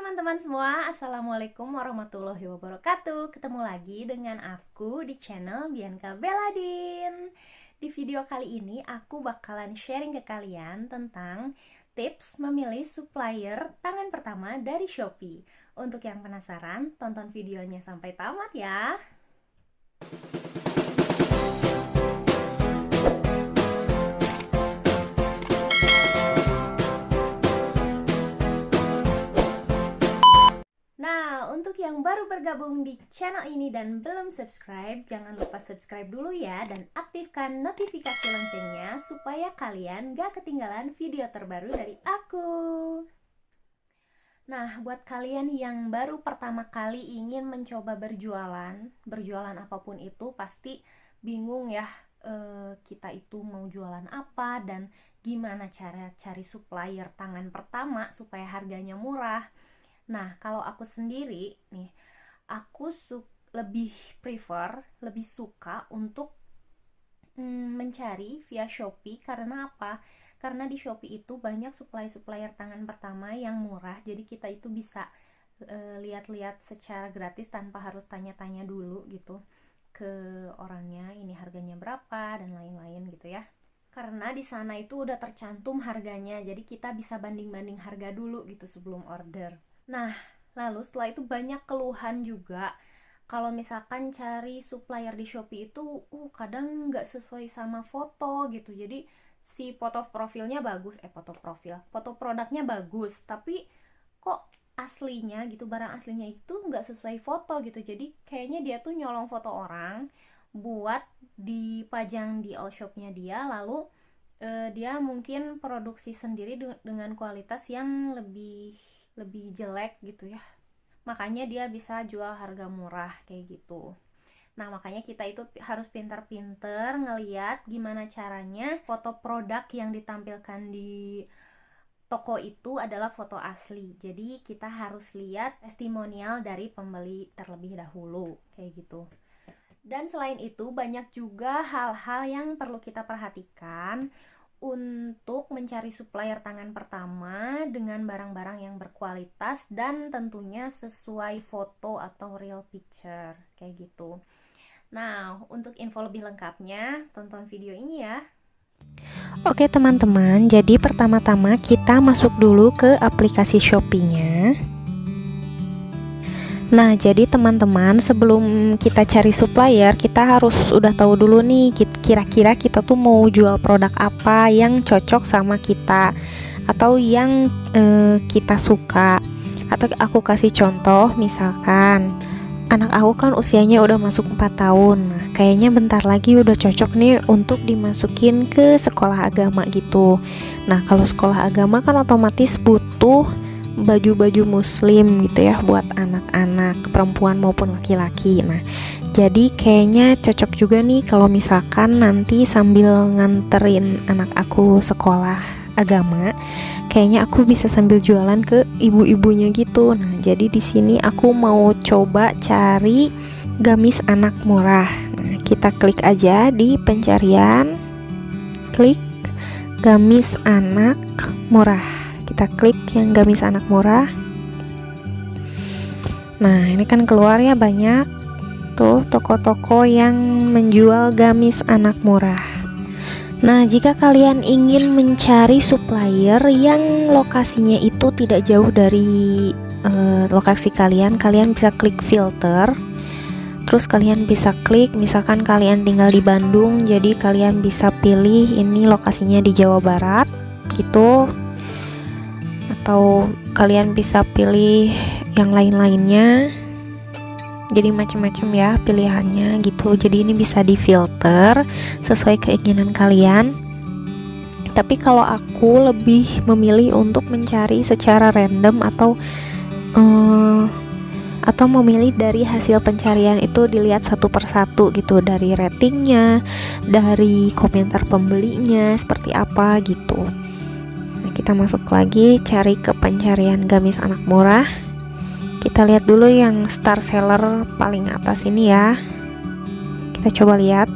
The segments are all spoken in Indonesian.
teman-teman semua, Assalamualaikum warahmatullahi wabarakatuh. Ketemu lagi dengan aku di channel Bianca Beladin. Di video kali ini aku bakalan sharing ke kalian tentang tips memilih supplier tangan pertama dari Shopee. Untuk yang penasaran, tonton videonya sampai tamat ya. Nah, untuk yang baru bergabung di channel ini dan belum subscribe, jangan lupa subscribe dulu ya dan aktifkan notifikasi loncengnya supaya kalian gak ketinggalan video terbaru dari aku. Nah, buat kalian yang baru pertama kali ingin mencoba berjualan apapun itu pasti bingung ya, kita itu mau jualan apa dan gimana cara cari supplier tangan pertama supaya harganya murah. Nah, kalau aku sendiri nih, aku lebih suka untuk mencari via Shopee. Karena apa? Karena di Shopee itu banyak supplier tangan pertama yang murah. Jadi kita itu bisa lihat-lihat secara gratis tanpa harus tanya-tanya dulu gitu ke orangnya, ini harganya berapa dan lain-lain gitu ya. Karena di sana itu udah tercantum harganya. Jadi kita bisa banding-banding harga dulu gitu sebelum order. Nah, lalu setelah itu banyak keluhan juga kalau misalkan cari supplier di Shopee itu kadang nggak sesuai sama foto gitu. Jadi si foto produknya bagus, tapi kok aslinya gitu, barang aslinya itu nggak sesuai foto gitu. Jadi kayaknya dia tuh nyolong foto orang buat dipajang di all shopnya dia, lalu dia mungkin produksi sendiri dengan kualitas yang lebih jelek gitu ya, makanya dia bisa jual harga murah kayak gitu. Nah, makanya kita itu harus pintar-pintar ngeliat gimana caranya foto produk yang ditampilkan di toko itu adalah foto asli. Jadi kita harus lihat testimonial dari pembeli terlebih dahulu kayak gitu. Dan selain itu banyak juga hal-hal yang perlu kita perhatikan untuk mencari supplier tangan pertama dengan barang-barang yang berkualitas dan tentunya sesuai foto atau real picture kayak gitu. Nah, untuk info lebih lengkapnya tonton video ini ya. Oke teman-teman, jadi pertama-tama kita masuk dulu ke aplikasi Shopee-nya. Nah, jadi teman-teman, sebelum kita cari supplier, kita harus udah tahu dulu nih kira-kira kita tuh mau jual produk apa yang cocok sama kita atau yang kita suka. Atau aku kasih contoh, misalkan anak aku kan usianya udah masuk 4 tahun. Nah, kayaknya bentar lagi udah cocok nih untuk dimasukin ke sekolah agama gitu. Nah, kalau sekolah agama kan otomatis butuh baju-baju muslim gitu ya buat anak-anak perempuan maupun laki-laki. Nah, jadi kayaknya cocok juga nih kalau misalkan nanti sambil nganterin anak aku sekolah agama, kayaknya aku bisa sambil jualan ke ibu-ibunya gitu. Nah, jadi di sini aku mau coba cari gamis anak murah. Nah, kita klik aja di pencarian, klik gamis anak murah. Kita klik yang gamis anak murah. Nah, ini kan keluar ya banyak tuh toko-toko yang menjual gamis anak murah. Nah, jika kalian ingin mencari supplier yang lokasinya itu tidak jauh dari lokasi kalian bisa klik filter. Terus kalian bisa klik, misalkan kalian tinggal di Bandung, jadi kalian bisa pilih ini lokasinya di Jawa Barat gitu. Atau kalian bisa pilih yang lain-lainnya, jadi macam-macam ya pilihannya gitu. Jadi ini bisa difilter sesuai keinginan kalian. Tapi kalau aku lebih memilih untuk mencari secara random atau memilih dari hasil pencarian itu dilihat satu persatu gitu, dari ratingnya, dari komentar pembelinya seperti apa gitu. Kita masuk lagi, cari ke pencarian gamis anak murah. Kita lihat dulu yang star seller paling atas ini ya. Kita coba lihat.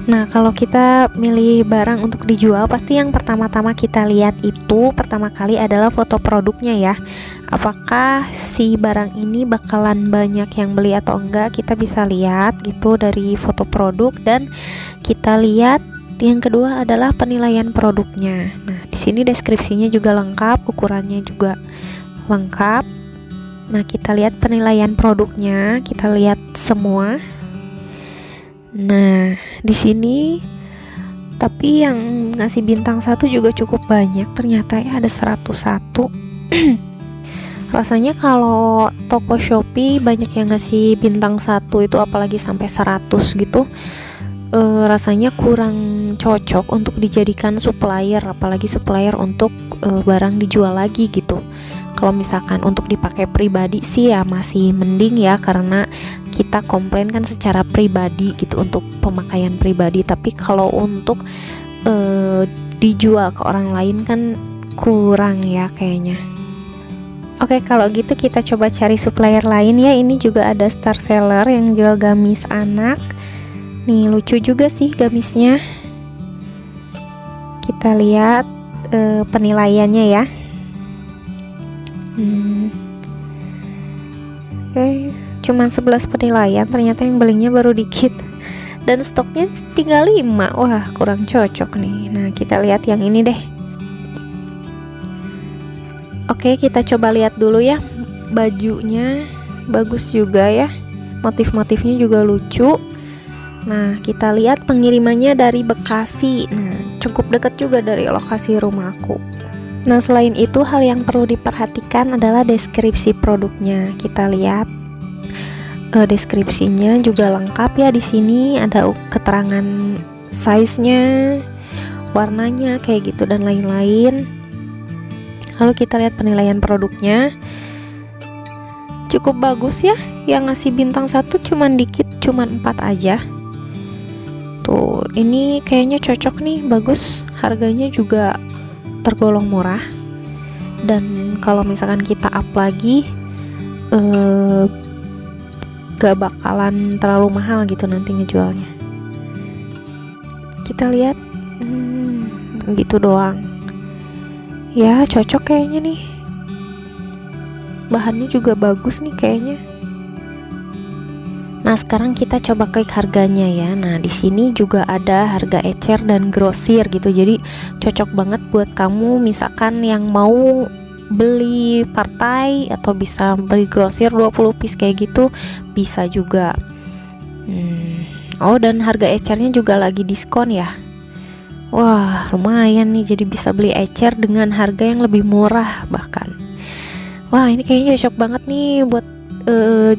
Nah, kalau kita milih barang untuk dijual, pasti yang pertama-tama kita lihat itu pertama kali adalah foto produknya ya. Apakah si barang ini bakalan banyak yang beli atau enggak, kita bisa lihat gitu dari foto produk. Dan kita lihat yang kedua adalah penilaian produknya. Nah, di sini deskripsinya juga lengkap, ukurannya juga lengkap. Nah, kita lihat penilaian produknya, kita lihat semua. Nah, di sini tapi yang ngasih bintang 1 juga cukup banyak, ternyata ya ada 101. Rasanya kalau toko Shopee banyak yang ngasih bintang 1 itu, apalagi sampai 100 gitu. Rasanya kurang cocok untuk dijadikan supplier, apalagi supplier untuk barang dijual lagi gitu. Kalau misalkan untuk dipakai pribadi sih ya masih mending ya, karena kita komplain kan secara pribadi gitu untuk pemakaian pribadi. Tapi kalau untuk dijual ke orang lain kan kurang ya kayaknya. Oke, kalau gitu kita coba cari supplier lain ya. Ini juga ada Star Seller yang jual gamis anak. Nih lucu juga sih gamisnya. Kita lihat penilaiannya ya. Oke, cuman 11 penilaian, ternyata yang belinya baru dikit dan stoknya tinggal 5. Wah, kurang cocok nih. Nah, kita lihat yang ini deh. Oke, kita coba lihat dulu ya. Bajunya bagus juga ya, motif-motifnya juga lucu. Nah, kita lihat pengirimannya dari Bekasi. Nah, cukup dekat juga dari lokasi rumahku. Nah, selain itu hal yang perlu diperhatikan adalah deskripsi produknya. Kita lihat deskripsinya juga lengkap ya. Di sini ada keterangan size-nya, warnanya kayak gitu dan lain-lain. Lalu kita lihat penilaian produknya. Cukup bagus ya. Yang ngasih bintang 1 cuman dikit, cuman 4 aja. Tuh, ini kayaknya cocok nih, bagus. Harganya juga tergolong murah. Dan kalau misalkan kita up lagi gak bakalan terlalu mahal gitu nanti ngejualnya. Kita lihat gitu doang ya, cocok kayaknya nih. Bahannya juga bagus nih kayaknya. Nah, sekarang kita coba klik harganya ya. Nah, di sini juga ada harga ecer dan grosir gitu. Jadi cocok banget buat kamu misalkan yang mau beli partai atau bisa beli grosir 20 piece kayak gitu, bisa juga. Oh, dan harga ecernya juga lagi diskon ya. Wah, lumayan nih, jadi bisa beli ecer dengan harga yang lebih murah bahkan. Wah, ini kayaknya cocok banget nih buat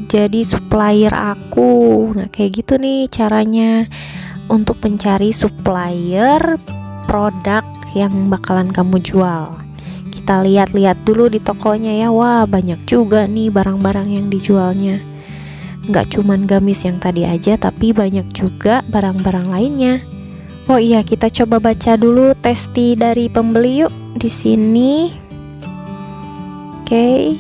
jadi supplier aku. Nah, kayak gitu nih caranya untuk mencari supplier produk yang bakalan kamu jual. Kita lihat-lihat dulu di tokonya ya. Wah, banyak juga nih barang-barang yang dijualnya. Nggak cuman gamis yang tadi aja, tapi banyak juga barang-barang lainnya. Oh iya, kita coba baca dulu testi dari pembeli yuk di sini. Oke.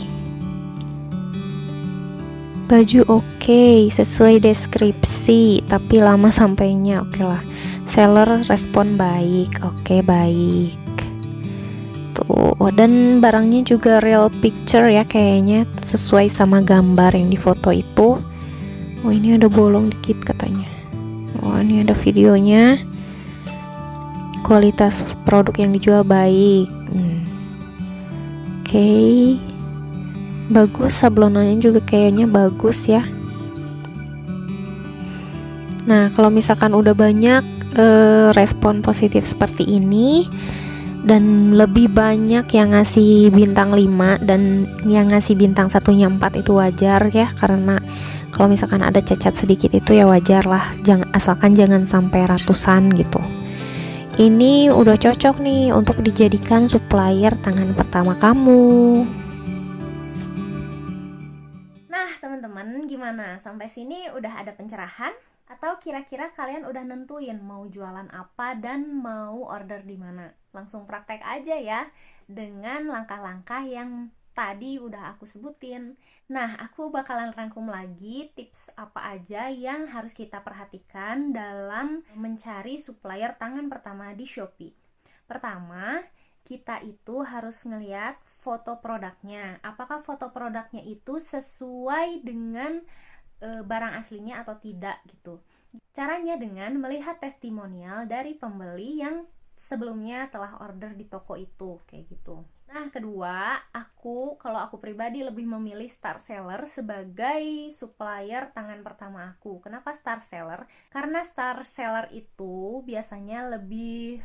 Baju oke, sesuai deskripsi, tapi lama sampainya. Oke lah. Seller respon baik. Oke, baik. Tuh, dan barangnya juga real picture ya kayaknya, sesuai sama gambar yang di foto itu. Oh, ini ada bolong dikit katanya. Oh, ini ada videonya. Kualitas produk yang dijual baik. Oke. Bagus, sablonannya juga kayaknya bagus ya. Nah, kalau misalkan udah banyak respon positif seperti ini dan lebih banyak yang ngasih bintang 5 dan yang ngasih bintang 1-nya 4, itu wajar ya, karena kalau misalkan ada cacat sedikit itu ya wajar lah, asalkan jangan sampai ratusan gitu. Ini udah cocok nih untuk dijadikan supplier tangan pertama kamu. Teman-teman, gimana? Sampai sini udah ada pencerahan? Atau kira-kira kalian udah nentuin mau jualan apa dan mau order di mana? Langsung praktek aja ya dengan langkah-langkah yang tadi udah aku sebutin. Nah, aku bakalan rangkum lagi tips apa aja yang harus kita perhatikan dalam mencari supplier tangan pertama di Shopee. Pertama, kita itu harus ngeliat foto produknya. Apakah foto produknya itu sesuai dengan barang aslinya atau tidak gitu. Caranya dengan melihat testimonial dari pembeli yang sebelumnya telah order di toko itu, kayak gitu. Nah, kedua, kalau aku pribadi lebih memilih star seller sebagai supplier tangan pertama aku. Kenapa star seller? Karena star seller itu biasanya lebih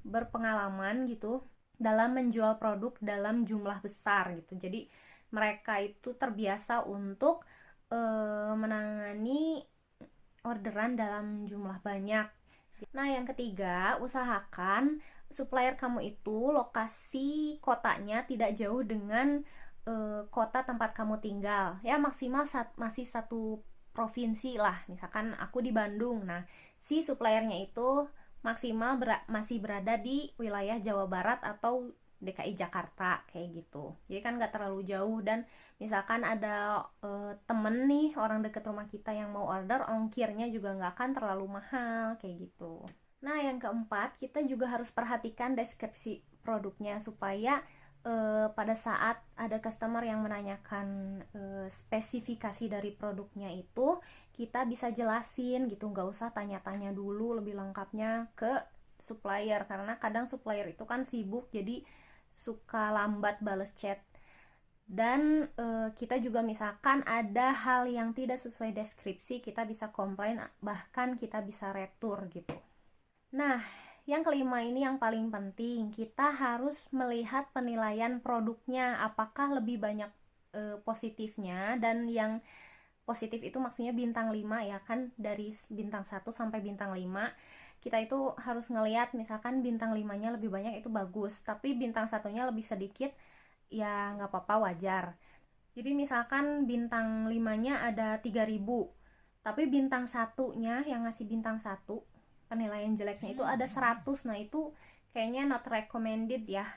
berpengalaman gitu dalam menjual produk dalam jumlah besar gitu. Jadi mereka itu terbiasa untuk menangani orderan dalam jumlah banyak. Nah, yang ketiga, usahakan supplier kamu itu lokasi kotanya tidak jauh dengan kota tempat kamu tinggal. Ya, maksimal masih satu provinsi lah. Misalkan aku di Bandung. Nah, si suppliernya itu maksimal masih berada di wilayah Jawa Barat atau DKI Jakarta, kayak gitu. Jadi kan gak terlalu jauh, dan misalkan ada temen nih, orang deket rumah kita yang mau order, ongkirnya juga gak akan terlalu mahal, kayak gitu. Nah, yang keempat, kita juga harus perhatikan deskripsi produknya supaya pada saat ada customer yang menanyakan spesifikasi dari produknya itu, kita bisa jelasin gitu, gak usah tanya-tanya dulu lebih lengkapnya ke supplier, karena kadang supplier itu kan sibuk, jadi suka lambat bales chat. Dan kita juga misalkan ada hal yang tidak sesuai deskripsi, kita bisa komplain, bahkan kita bisa retur gitu. Nah, yang kelima ini yang paling penting, kita harus melihat penilaian produknya, apakah lebih banyak positifnya, dan yang positif itu maksudnya bintang 5 ya kan, dari bintang 1 sampai bintang 5. Kita itu harus ngelihat, misalkan bintang 5-nya lebih banyak itu bagus, tapi bintang 1-nya lebih sedikit, ya nggak apa-apa, wajar. Jadi misalkan bintang 5-nya ada 3000, tapi bintang 1-nya yang ngasih bintang 1, penilaian jeleknya itu ada 100. Nah, itu kayaknya not recommended ya,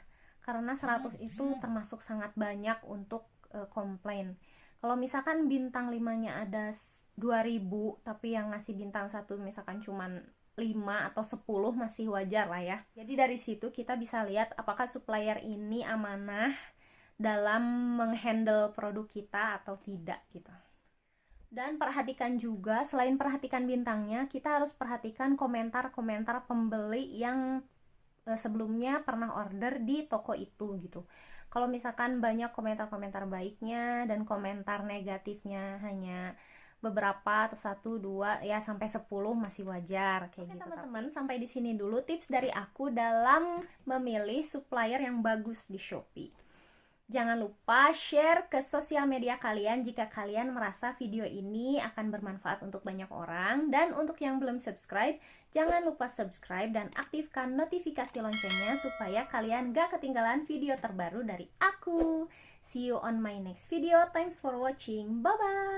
karena 100 itu termasuk sangat banyak untuk komplain. Kalau misalkan bintang 5-nya ada 2000, tapi yang ngasih bintang 1 misalkan cuman 5 atau 10, masih wajar lah ya. Jadi dari situ kita bisa lihat apakah supplier ini amanah dalam menghandle produk kita atau tidak gitu. Dan perhatikan juga, selain perhatikan bintangnya, kita harus perhatikan komentar-komentar pembeli yang sebelumnya pernah order di toko itu gitu. Kalau misalkan banyak komentar-komentar baiknya dan komentar negatifnya hanya beberapa atau 1, 2, ya sampai 10 masih wajar, kayak gitu. Teman-teman, sampai di sini dulu tips dari aku dalam memilih supplier yang bagus di Shopee. Jangan lupa share ke sosial media kalian jika kalian merasa video ini akan bermanfaat untuk banyak orang. Dan untuk yang belum subscribe, jangan lupa subscribe dan aktifkan notifikasi loncengnya supaya kalian gak ketinggalan video terbaru dari aku. See you on my next video. Thanks for watching. Bye-bye.